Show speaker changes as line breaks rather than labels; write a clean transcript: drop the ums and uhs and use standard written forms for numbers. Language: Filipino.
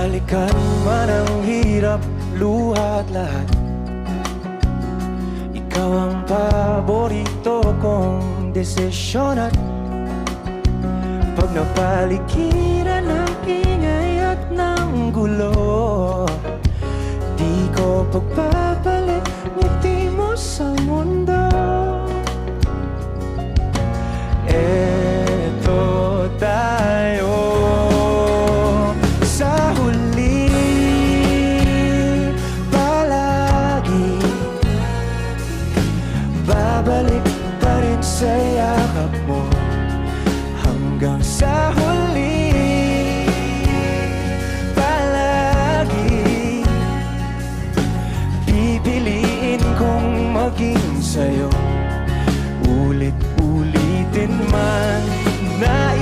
Balikan man ang hirap, luha at lahat, ikaw ang paborito kong desisyon. At pag napaligiran ng ingay at ng gulo, di ko pagpapalit ngiti mo sa mundo. Eto tayo sa huli, palagi babalik pa rin sa yakap mo. Hanggang sa huli, palagi pipiliin kong maging sa'yo. Ulit-ulitin man na